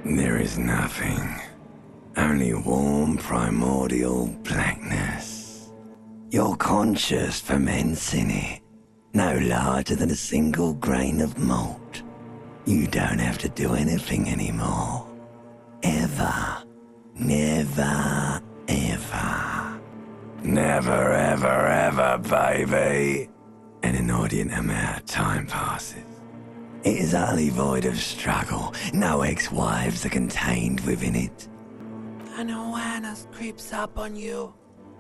There is nothing. Only warm primordial blackness. Your conscious ferments in it, no larger than a single grain of malt. You don't have to do anything anymore. Ever. Never, ever. Never, ever, ever, baby. An inordinate amount of time passes. It is utterly void of struggle. No ex-wives are contained within it. An awareness creeps up on you.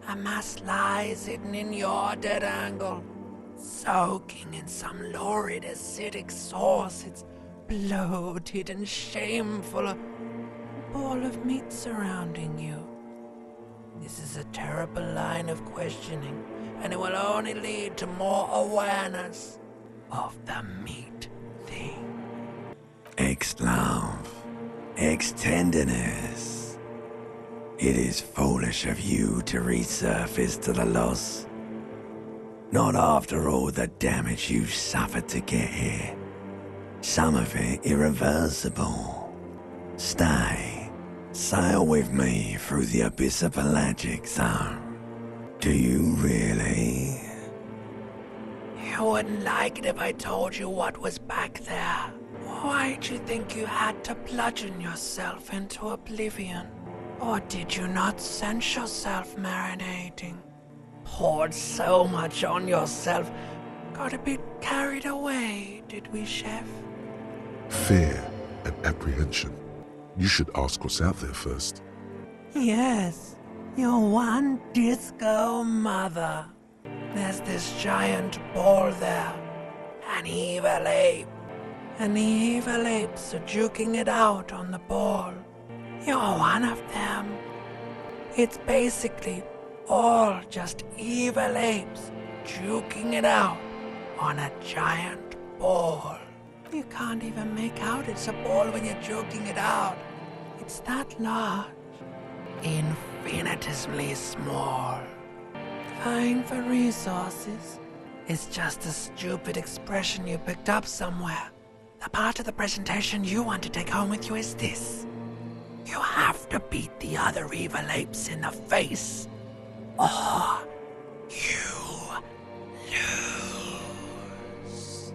A mass lies hidden in your dead angle, soaking in some lurid acidic sauce. It's bloated and shameful. A ball of meat surrounding you. This is a terrible line of questioning, and it will only lead to more awareness of the meat thing. Ex-love. Ex-tenderness. It is foolish of you to resurface to the loss. Not after all the damage you suffered to get here. Some of it irreversible. Stay. Sail with me through the abyss of pelagic zone. Do you really? You wouldn't like it if I told you what was back there. Why'd you think you had to bludgeon yourself into oblivion? Or did you not sense yourself marinating? Poured so much on yourself. Got a bit carried away, did we, Chef? Fear and apprehension. You should ask what's out there first. Yes, your one disco mother. There's this giant ball there. An evil ape. And the evil apes are juking it out on the ball. You're one of them. It's basically all just evil apes juking it out on a giant ball. You can't even make out it's a ball when you're joking it out. It's that large. Infinitesimally small. Vying for resources is just a stupid expression you picked up somewhere. The part of the presentation you want to take home with you is this. You have to beat the other evil apes in the face, or you lose.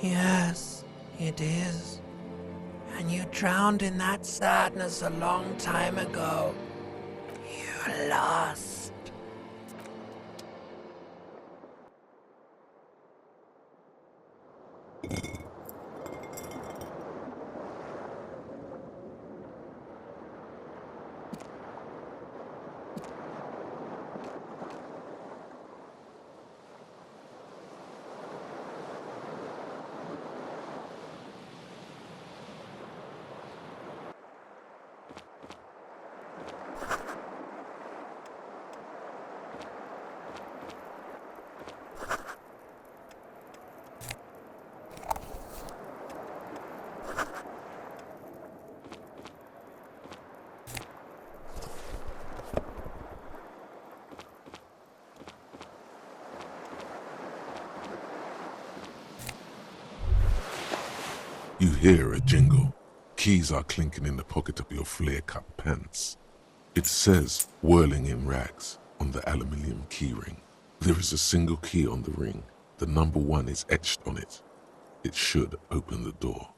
Yes, it is. And you drowned in that sadness a long time ago. You lost. You hear a jingle. Keys are clinking in the pocket of your flare-cut pants. It says Whirling-In-Rags on the aluminium keyring. There is a single key on the ring. The number 1 is etched on it. It should open the door.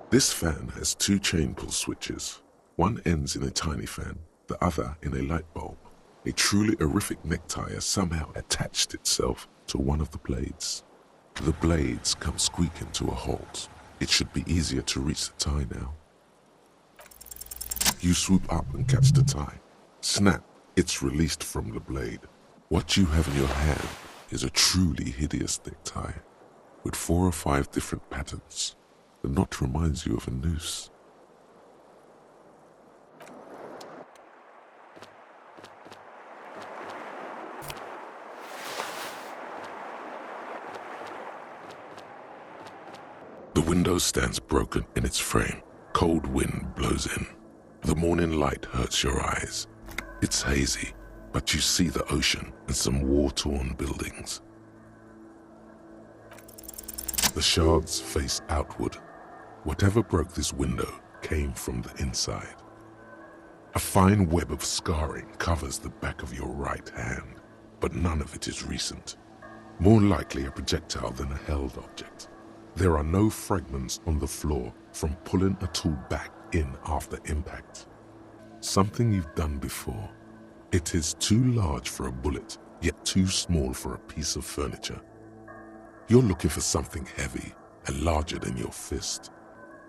This fan has 2 chain pull switches. One ends in a tiny fan, the other in a light bulb. A truly horrific necktie has somehow attached itself to one of the blades. The blades come squeaking to a halt. It should be easier to reach the tie now. You swoop up and catch the tie. Snap, it's released from the blade. What you have in your hand is a truly hideous necktie with 4 or 5 different patterns. The knot reminds you of a noose. The window stands broken in its frame. Cold wind blows in. The morning light hurts your eyes. It's hazy, but you see the ocean and some war-torn buildings. The shards face outward. Whatever broke this window came from the inside. A fine web of scarring covers the back of your right hand, but none of it is recent. More likely a projectile than a held object. There are no fragments on the floor from pulling a tool back in after impact. Something you've done before. It is too large for a bullet, yet too small for a piece of furniture. You're looking for something heavy and larger than your fist.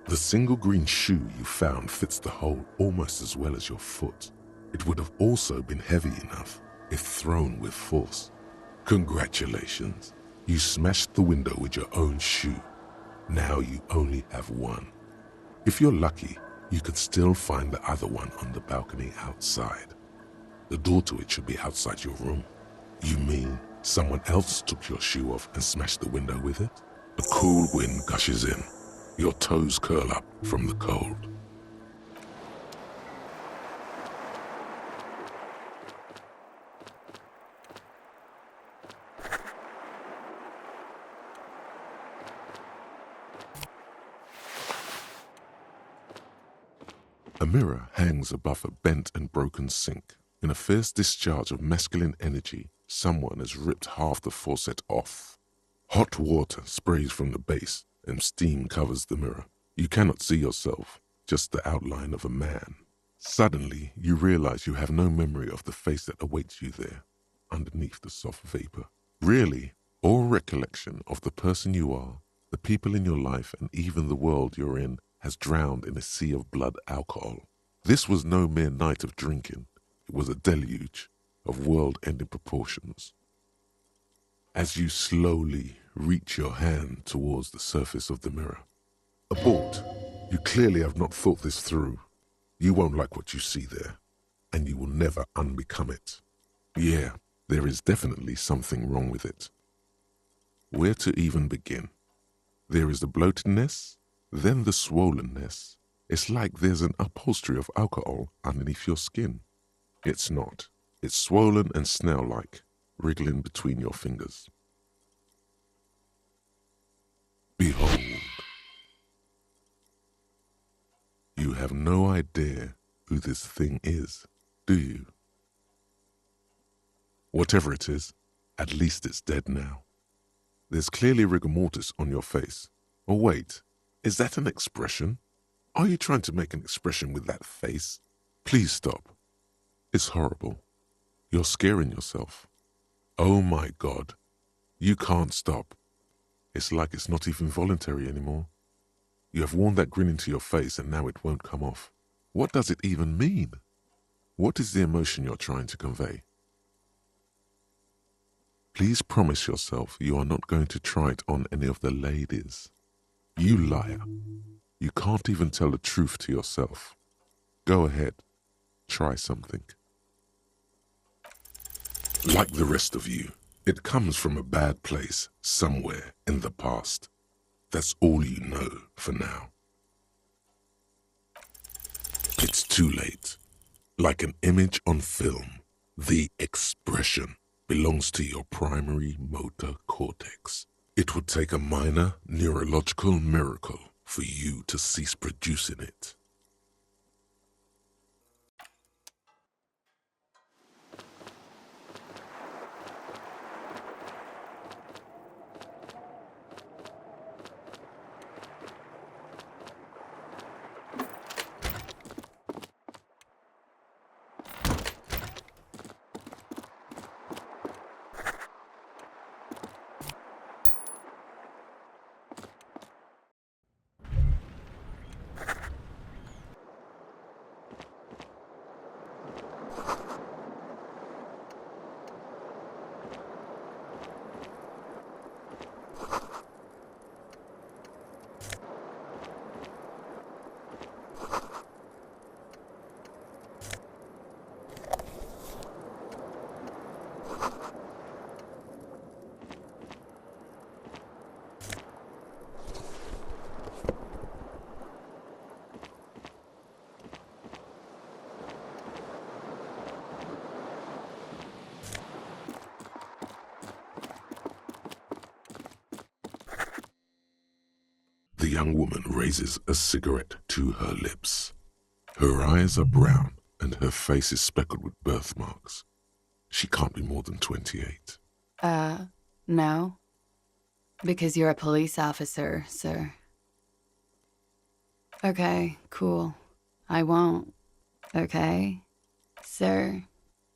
The single green shoe you found fits the hole almost as well as your foot. It would have also been heavy enough if thrown with force. Congratulations, you smashed the window with your own shoe. Now you only have one. If you're lucky, you could still find the other one on the balcony outside. The door to it should be outside your room. You mean someone else took your shoe off and smashed the window with it? A cool wind gushes in. Your toes curl up from the cold. A mirror hangs above a bent and broken sink. In a fierce discharge of masculine energy, someone has ripped half the faucet off. Hot water sprays from the base and steam covers the mirror. You cannot see yourself, just the outline of a man. Suddenly, you realize you have no memory of the face that awaits you there, underneath the soft vapor. Really, all recollection of the person you are, the people in your life, and even the world you're in has drowned in a sea of blood alcohol. This was no mere night of drinking. It was a deluge of world-ending proportions. As you slowly reach your hand towards the surface of the mirror. Abort. You clearly have not thought this through. You won't like what you see there, and you will never unbecome it. Yeah, there is definitely something wrong with it. Where to even begin? There is the bloatedness, then the swollenness. It's like there's an upholstery of alcohol underneath your skin. It's not. It's swollen and snail-like, wriggling between your fingers. Behold. You have no idea who this thing is, do you? Whatever it is, at least it's dead now. There's clearly rigor mortis on your face. Oh wait, is that an expression? Are you trying to make an expression with that face? Please stop. It's horrible. You're scaring yourself. Oh my God. You can't stop. It's like it's not even voluntary anymore. You have worn that grin into your face and now it won't come off. What does it even mean? What is the emotion you're trying to convey? Please promise yourself you are not going to try it on any of the ladies. You liar. You can't even tell the truth to yourself. Go ahead. Try something. Like the rest of you, it comes from a bad place somewhere in the past. That's all you know for now. It's too late. Like an image on film, the expression belongs to your primary motor cortex. It would take a minor neurological miracle for you to cease producing it. The young woman raises a cigarette to her lips. Her eyes are brown and her face is speckled with birthmarks. She can't be more than 28. No. Because you're a police officer, sir. Okay, cool. I won't. Okay? Sir,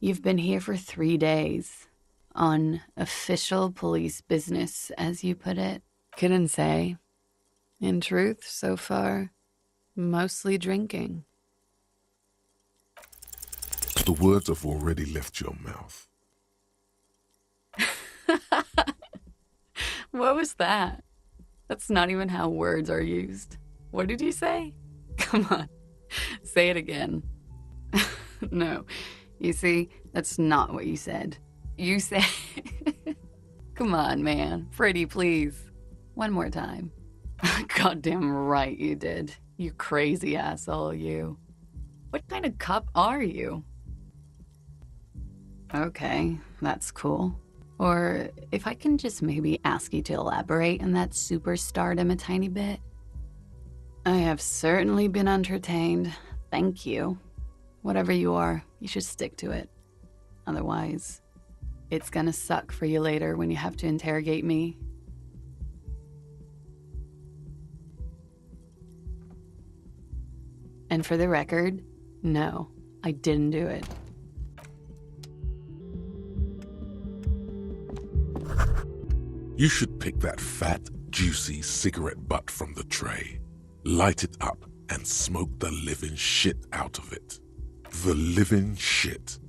you've been here for 3 days. On official police business, as you put it. Couldn't say. In truth, so far, mostly drinking. The words have already left your mouth. What was that? That's not even how words are used. What did you say? Come on, say it again. No, you see, that's not what you said. You said... Come on, man. Pretty, please. One more time. Goddamn right you did. You crazy asshole, you. What kind of cop are you? Okay, that's cool. Or if I can just maybe ask you to elaborate on that superstardom a tiny bit. I have certainly been entertained. Thank you. Whatever you are, you should stick to it. Otherwise, it's gonna suck for you later when you have to interrogate me. And for the record, no, I didn't do it. You should pick that fat, juicy cigarette butt from the tray, light it up, and smoke the living shit out of it. The living shit.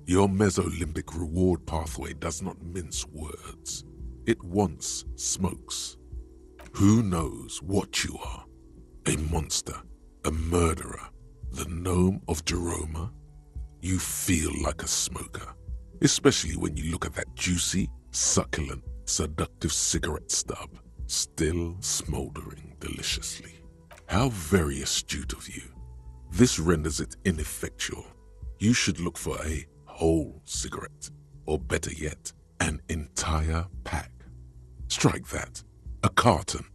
Your mesolimbic reward pathway does not mince words. It wants smokes. Who knows what you are? A monster, a murderer, the gnome of Jeroma? You feel like a smoker, especially when you look at that juicy, succulent, seductive cigarette stub, still smoldering deliciously. How very astute of you. This renders it ineffectual. You should look for a whole cigarette, or better yet, an entire pack. Strike that. A carton.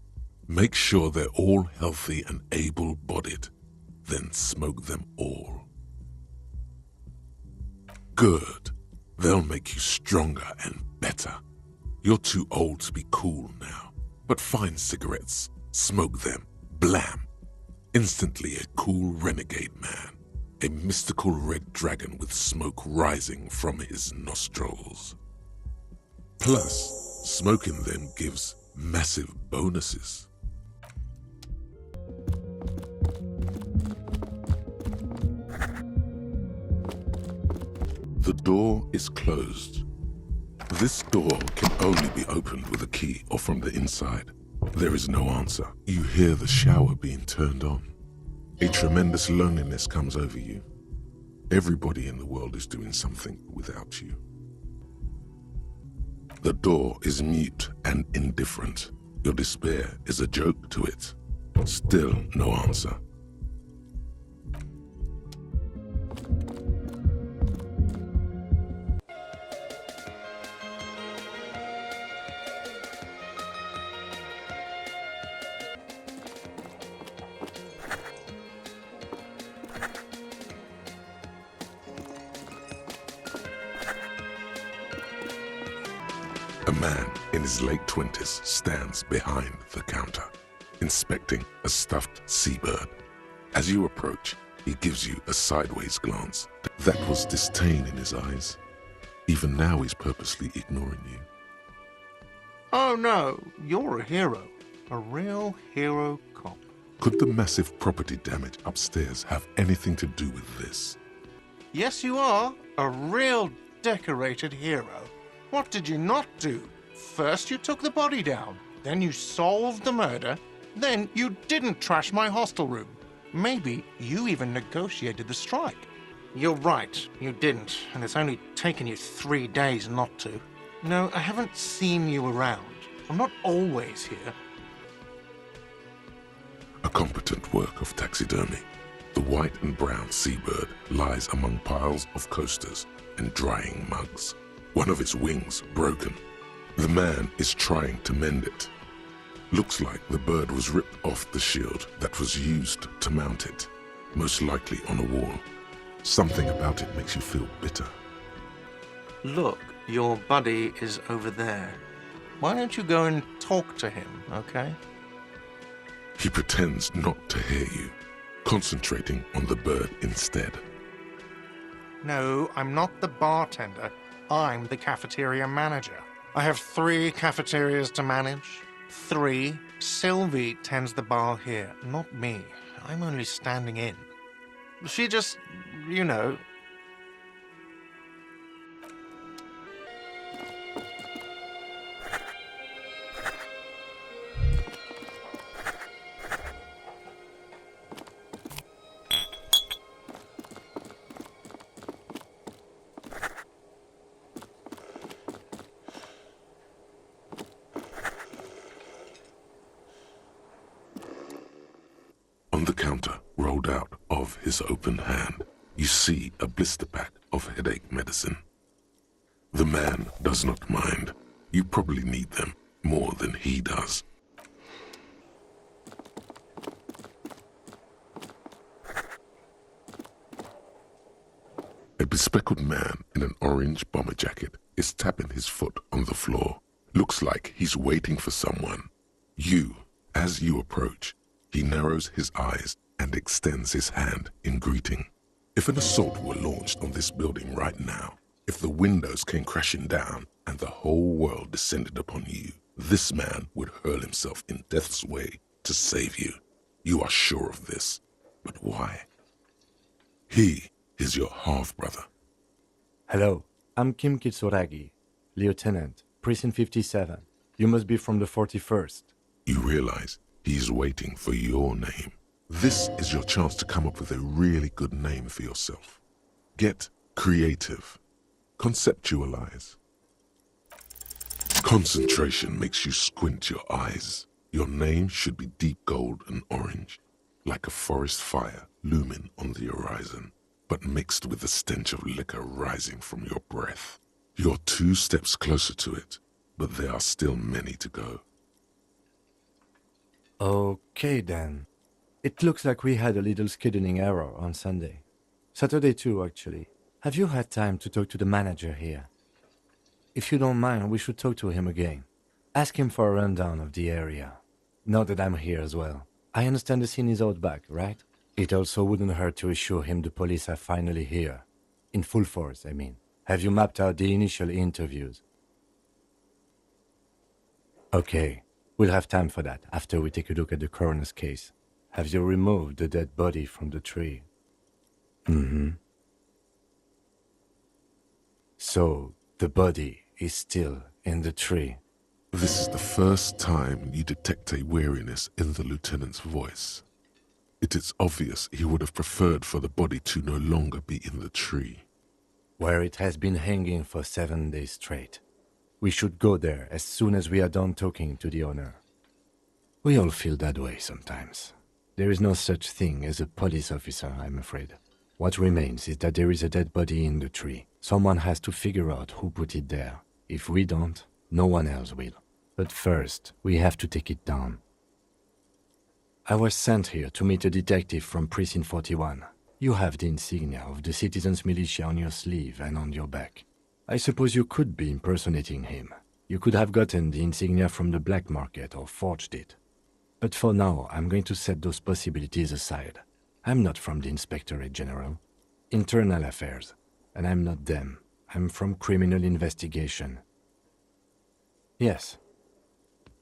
Make sure they're all healthy and able-bodied. Then smoke them all. Good. They'll make you stronger and better. You're too old to be cool now, but find cigarettes, smoke them, blam. Instantly a cool renegade man, a mystical red dragon with smoke rising from his nostrils. Plus, smoking them gives massive bonuses. The door is closed. This door can only be opened with a key or from the inside. There is no answer. You hear the shower being turned on. A tremendous loneliness comes over you. Everybody in the world is doing something without you. The door is mute and indifferent. Your despair is a joke to it. Still no answer. A man in his late 20s stands behind the counter, inspecting a stuffed seabird. As you approach, he gives you a sideways glance. That was disdain in his eyes. Even now he's purposely ignoring you. Oh no, you're a hero. A real hero cop. Could the massive property damage upstairs have anything to do with this? Yes, you are. A real decorated hero. What did you not do? First you took the body down, then you solved the murder, then you didn't trash my hostel room. Maybe you even negotiated the strike. You're right, you didn't, and it's only taken you 3 days not to. No, I haven't seen you around. I'm not always here. A competent work of taxidermy. The white and brown seabird lies among piles of coasters and drying mugs. One of its wings broken. The man is trying to mend it. Looks like the bird was ripped off the shield that was used to mount it, most likely on a wall. Something about it makes you feel bitter. Look, your buddy is over there. Why don't you go and talk to him, okay? He pretends not to hear you, concentrating on the bird instead. No, I'm not the bartender. I'm the cafeteria manager. I have 3 cafeterias to manage. 3. Sylvie tends the bar here, not me. I'm only standing in. She just, you know... On the counter, rolled out of his open hand, you see a blister pack of headache medicine. The man does not mind. You probably need them more than he does. A bespectacled man in an orange bomber jacket is tapping his foot on the floor. Looks like he's waiting for someone. As you approach, he narrows his eyes and extends his hand in greeting. If an assault were launched on this building right now, if the windows came crashing down and the whole world descended upon you, this man would hurl himself in death's way to save you. You are sure of this. But why? He is your half-brother. Hello, I'm Kim Kitsuragi, Lieutenant, Precinct 57. You must be from the 41st. You realize he's waiting for your name. This is your chance to come up with a really good name for yourself. Get creative. Conceptualize. Concentration makes you squint your eyes. Your name should be deep gold and orange, like a forest fire looming on the horizon, but mixed with the stench of liquor rising from your breath. You're 2 steps closer to it, but there are still many to go. Okay then. It looks like we had a little scheduling error on Sunday. Saturday too, actually. Have you had time to talk to the manager here? If you don't mind, we should talk to him again. Ask him for a rundown of the area. Now that I'm here as well. I understand the scene is out back, right? It also wouldn't hurt to assure him the police are finally here. In full force, I mean. Have you mapped out the initial interviews? Okay. We'll have time for that after we take a look at the coroner's case. Have you removed the dead body from the tree? So, the body is still in the tree. This is the first time you detect a weariness in the lieutenant's voice. It is obvious he would have preferred for the body to no longer be in the tree. Where it has been hanging for 7 days straight. We should go there as soon as we are done talking to the owner. We all feel that way sometimes. There is no such thing as a police officer, I'm afraid. What remains is that there is a dead body in the tree. Someone has to figure out who put it there. If we don't, no one else will. But first, we have to take it down. I was sent here to meet a detective from Precinct 41. You have the insignia of the Citizens Militia on your sleeve and on your back. I suppose you could be impersonating him. You could have gotten the insignia from the black market or forged it. But for now, I'm going to set those possibilities aside. I'm not from the Inspectorate General. Internal Affairs. And I'm not them. I'm from Criminal Investigation. Yes.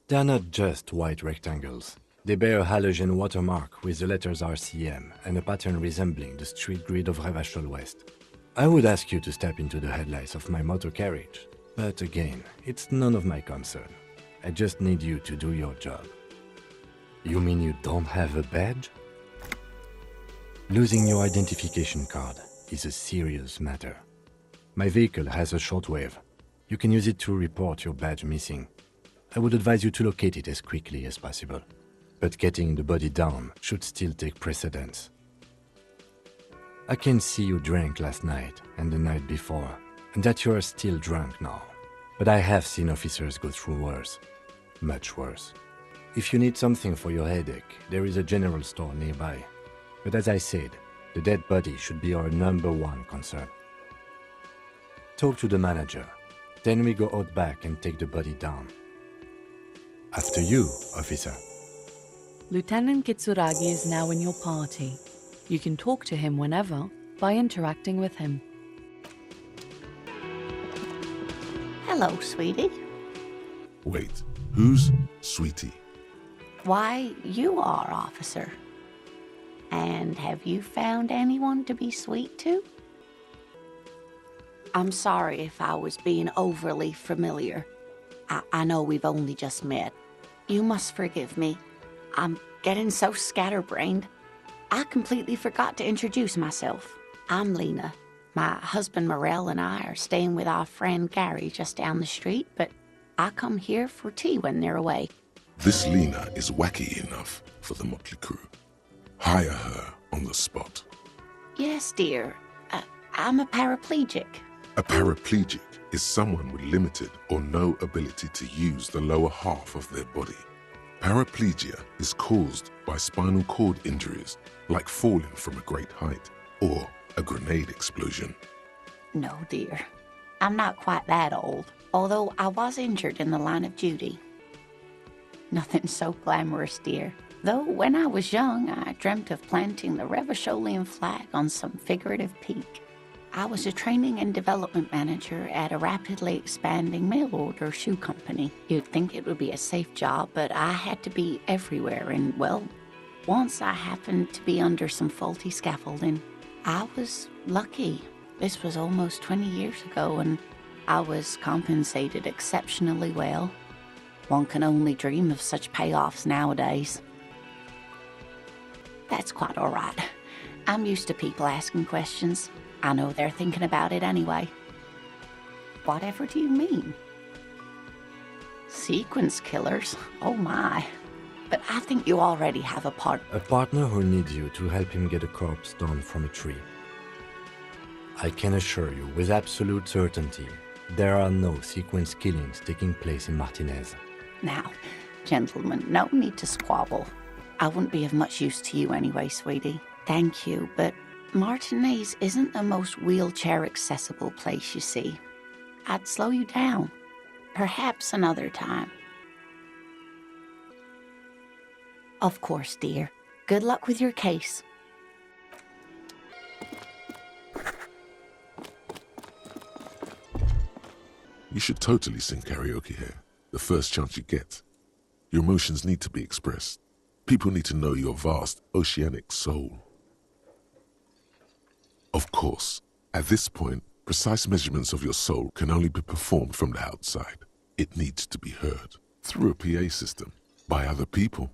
They're not just white rectangles. They bear a halogen watermark with the letters RCM and a pattern resembling the street grid of Revachol West. I would ask you to step into the headlights of my motor carriage. But again, it's none of my concern. I just need you to do your job. You mean you don't have a badge? Losing your identification card is a serious matter. My vehicle has a shortwave. You can use it to report your badge missing. I would advise you to locate it as quickly as possible. But getting the body down should still take precedence. I can see you drank last night and the night before, and that you are still drunk now. But I have seen officers go through worse. Much worse. If you need something for your headache, there is a general store nearby. But as I said, the dead body should be our #1 concern. Talk to the manager. Then we go out back and take the body down. After you, officer. Lieutenant Kitsuragi is now in your party. You can talk to him whenever by interacting with him. Hello, sweetie. Wait, who's Sweetie? Why, you are, officer. And have you found anyone to be sweet to? I'm sorry if I was being overly familiar. I know we've only just met. You must forgive me. I'm getting so scatterbrained. I completely forgot to introduce myself. I'm Lena. My husband Morel and I are staying with our friend Gary just down the street, but I come here for tea when they're away. This Lena is wacky enough for the motley crew. Hire her on the spot. Yes, dear. I'm a paraplegic. A paraplegic is someone with limited or no ability to use the lower half of their body. Paraplegia is caused by spinal cord injuries, like falling from a great height or a grenade explosion. No, dear. I'm not quite that old, although I was injured in the line of duty. Nothing so glamorous, dear. Though when I was young, I dreamt of planting the Revacholian flag on some figurative peak. I was a training and development manager at a rapidly expanding mail-order shoe company. You'd think it would be a safe job, but I had to be everywhere, and, well, once I happened to be under some faulty scaffolding. I was lucky. This was almost 20 years ago, and I was compensated exceptionally well. One can only dream of such payoffs nowadays. That's quite all right. I'm used to people asking questions. I know they're thinking about it anyway. Whatever do you mean? Sequence killers? Oh my. But I think you already have a partner. A partner who needs you to help him get a corpse down from a tree. I can assure you with absolute certainty, there are no sequence killings taking place in Martinez. Now, gentlemen, no need to squabble. I wouldn't be of much use to you anyway, sweetie. Thank you, but Martinez isn't the most wheelchair-accessible place, you see. I'd slow you down. Perhaps another time. Of course, dear. Good luck with your case. You should totally sing karaoke here, the first chance you get. Your emotions need to be expressed. People need to know your vast, oceanic soul. Of course, at this point, precise measurements of your soul can only be performed from the outside. It needs to be heard through a PA system by other people.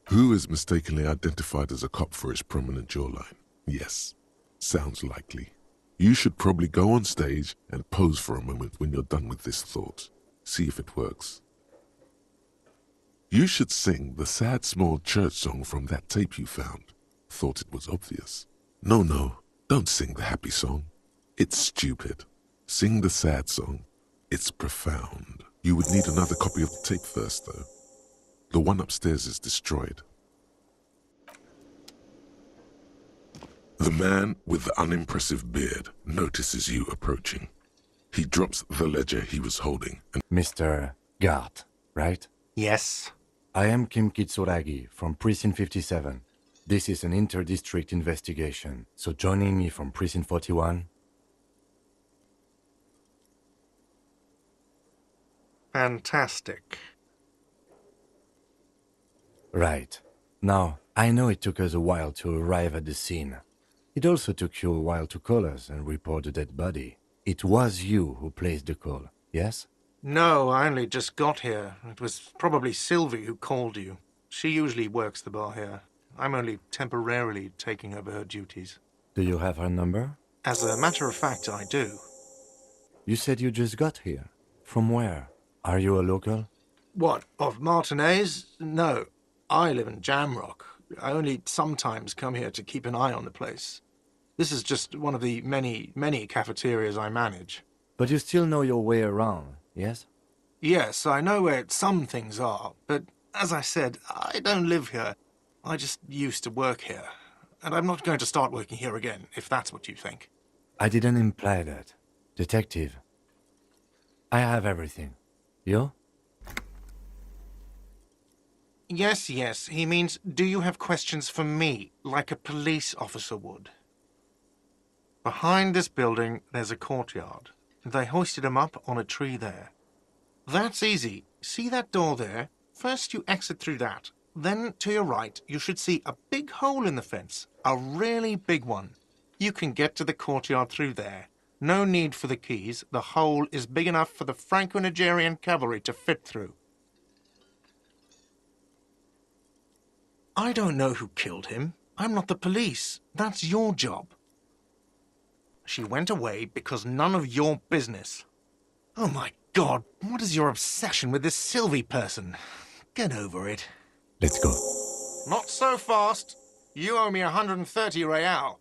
Who is mistakenly identified as a cop for his prominent jawline? Yes, sounds likely. You should probably go on stage and pose for a moment when you're done with this thought. See if it works. You should sing the sad small church song from that tape you found. Thought it was obvious. No, don't sing the happy song. It's stupid. Sing the sad song. It's profound. You would need another copy of the tape first, though. The one upstairs is destroyed. The man with the unimpressive beard notices you approaching. He drops the ledger he was holding and... Mr. Gart, right? Yes. I am Kim Kitsuragi from Precinct 57. This is an inter-district investigation, so joining me from Precinct 41... Fantastic. Right. Now, I know it took us a while to arrive at the scene. It also took you a while to call us and report the dead body. It was you who placed the call, yes? No, I only just got here. It was probably Sylvie who called you. She usually works the bar here. I'm only temporarily taking over her duties. Do you have her number? As a matter of fact, I do. You said you just got here. From where? Are you a local? What, of Martinez? No, I live in Jamrock. I only sometimes come here to keep an eye on the place. This is just one of the many, many cafeterias I manage. But you still know your way around, yes? Yes, I know where some things are, but as I said, I don't live here. I just used to work here. And I'm not going to start working here again, if that's what you think. I didn't imply that. Detective. I have everything. You? Yes, he means, do you have questions for me, like a police officer would? Behind this building, there's a courtyard. They hoisted him up on a tree there. That's easy. See that door there? First you exit through that. Then, to your right, you should see a big hole in the fence. A really big one. You can get to the courtyard through there. No need for the keys. The hole is big enough for the Franco-Nigerian cavalry to fit through. I don't know who killed him. I'm not the police. That's your job. She went away because none of your business. Oh my God, what is your obsession with this Sylvie person? Get over it. Let's go. Not so fast. You owe me 130 real.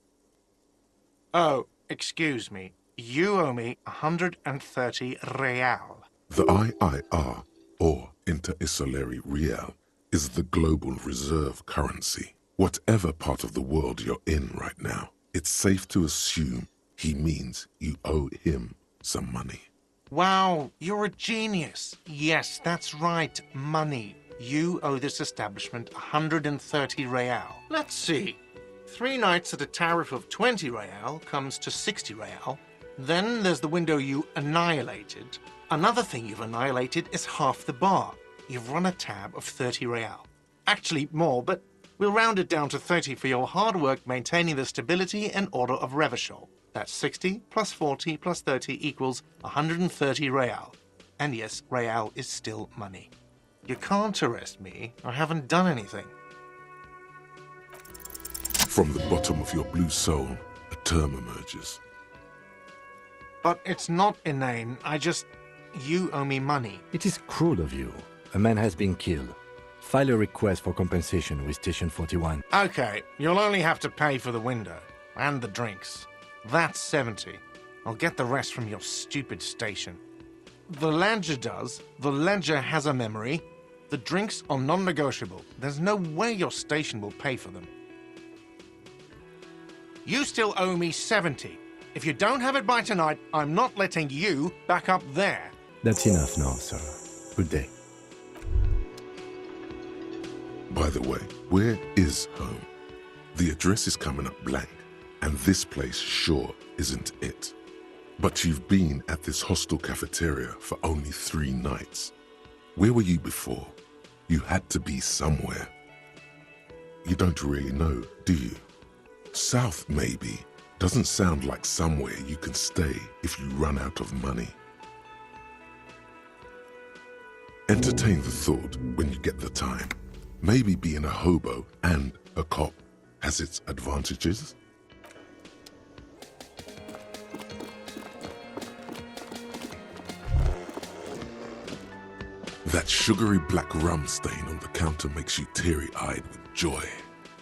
Oh, excuse me. You owe me 130 real. The IIR, or Inter-Isolary Real, is the global reserve currency. Whatever part of the world you're in right now, it's safe to assume he means you owe him some money. Wow, you're a genius. Yes, that's right, money. You owe this establishment 130 real. Let's see. 3 nights at a tariff of 20 real comes to 60 real. Then there's the window you annihilated. Another thing you've annihilated is half the bar. You've run a tab of 30 real. Actually, more, but we'll round it down to 30 for your hard work maintaining the stability and order of Revachol. That's 60 plus 40 plus 30 equals 130 real. And yes, real is still money. You can't arrest me. I haven't done anything. From the bottom of your blue soul, a term emerges. But it's not inane. You owe me money. It is cruel of you. A man has been killed. File a request for compensation with Station 41. Okay, you'll only have to pay for the window. And the drinks. That's 70. I'll get the rest from your stupid station. The ledger does. The ledger has a memory. The drinks are non-negotiable. There's no way your station will pay for them. You still owe me 70. If you don't have it by tonight, I'm not letting you back up there. That's enough now, sir. Good day. By the way, where is home? The address is coming up blank, and this place sure isn't it. But you've been at this hostel cafeteria for only 3 nights. Where were you before? You had to be somewhere. You don't really know, do you? South, maybe, doesn't sound like somewhere you can stay if you run out of money. Entertain the thought when you get the time. Maybe being a hobo and a cop has its advantages. That sugary black rum stain on the counter makes you teary-eyed with joy.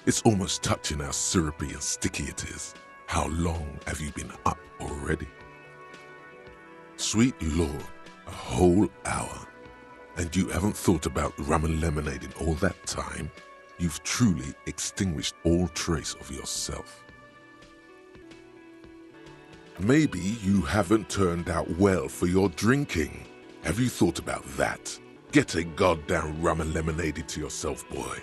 It's almost touching how syrupy and sticky it is. How long have you been up already? Sweet Lord, a whole hour. And you haven't thought about rum and lemonade in all that time? You've truly extinguished all trace of yourself. Maybe you haven't turned out well for your drinking. Have you thought about that? Get a goddamn rum and lemonade into yourself, boy.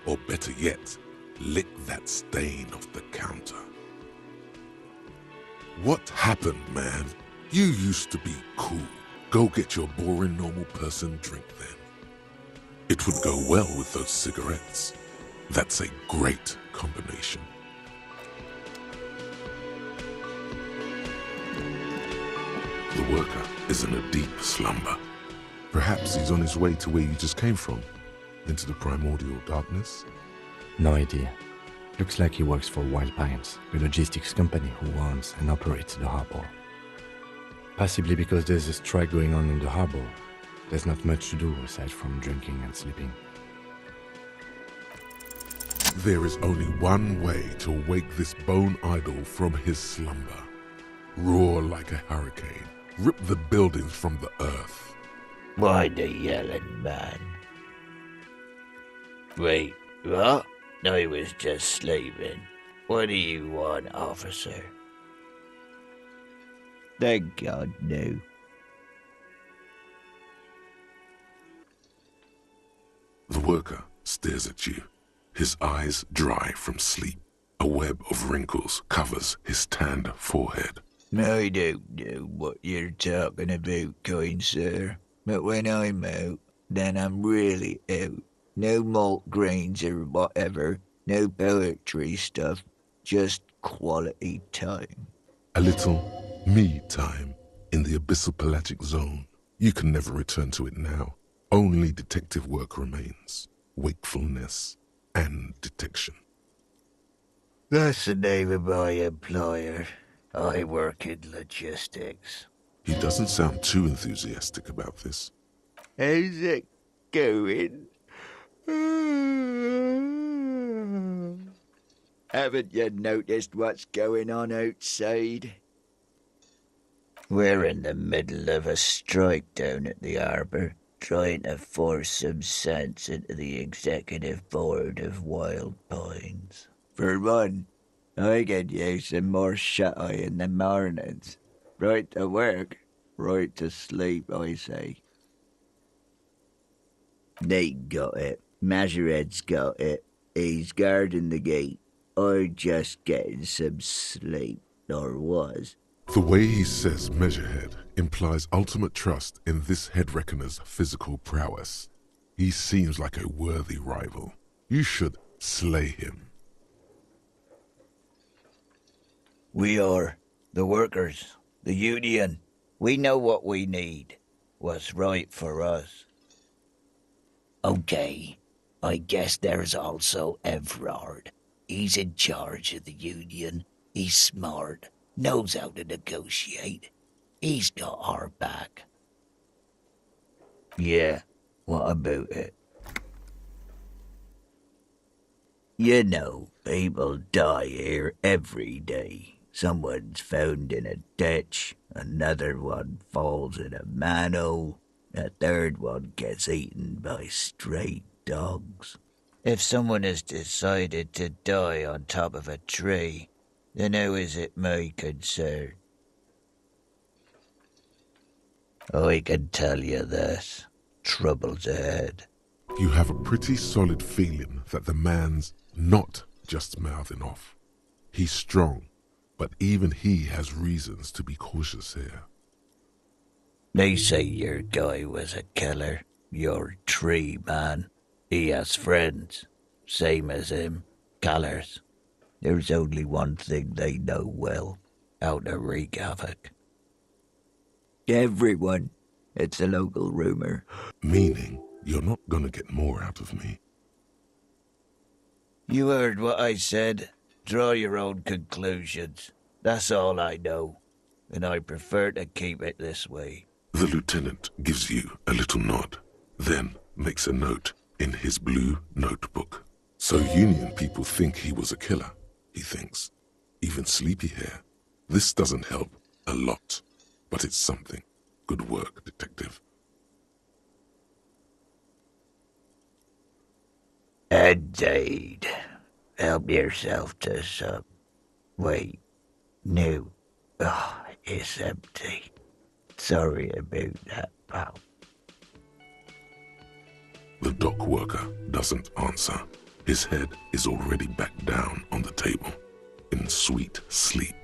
Or better yet, lick that stain off the counter. What happened, man? You used to be cool. Go get your boring normal person drink then. It would go well with those cigarettes. That's a great combination. The worker is in a deep slumber. Perhaps he's on his way to where you just came from, into the primordial darkness. No idea. Looks like he works for Wild Pines, the logistics company who owns and operates the harbor. Possibly because there's a strike going on in the harbor. There's not much to do aside from drinking and sleeping. There is only one way to wake this bone idol from his slumber. Roar like a hurricane. Rip the buildings from the earth. Why the yelling, man? Wait, what? I was just sleeping. What do you want, officer? Thank God, no. The worker stares at you, his eyes dry from sleep. A web of wrinkles covers his tanned forehead. I don't know what you're talking about, kind sir, but when I'm out, then I'm really out. No malt grains or whatever, no poetry stuff, just quality time. A little me time in the abyssal pelagic zone. You can never return to it now. Only detective work remains. Wakefulness and detection. That's the name of my employer. I work in logistics. He doesn't sound too enthusiastic about this. How's it going? Haven't you noticed what's going on outside? We're in the middle of a strike down at the harbour, trying to force some sense into the executive board of Wild Pines. For one, I could use some more shut-eye in the mornings. Right to work, right to sleep, I say. They got it. Majoret's got it. He's guarding the gate. I'm just getting some sleep, or was. The way he says Measurehead implies ultimate trust in this head reckoner's physical prowess. He seems like a worthy rival. You should slay him. We are the workers, the union. We know what we need, what's right for us. Okay, I guess there's also Everard. He's in charge of the union. He's smart, knows how to negotiate. He's got our back. Yeah, what about it? You know, people die here every day. Someone's found in a ditch, another one falls in a manhole, a third one gets eaten by stray dogs. If someone has decided to die on top of a tree, then how is it my concern? I can tell you this, trouble's ahead. You have a pretty solid feeling that the man's not just mouthing off. He's strong, but even he has reasons to be cautious here. They say your guy was a killer, your tree man. He has friends, same as him, killers. There's only one thing they know well, how to wreak havoc. Everyone. It's a local rumor. Meaning, you're not gonna get more out of me. You heard what I said. Draw your own conclusions. That's all I know, and I prefer to keep it this way. The lieutenant gives you a little nod, then makes a note in his blue notebook. So Union people think he was a killer, he thinks. Even sleepy hair. This doesn't help a lot, but it's something. Good work, detective. Indeed. Help yourself to some. Wait. No. Oh, it's empty. Sorry about that, pal. The dock worker doesn't answer. His head is already back down on the table, in sweet sleep.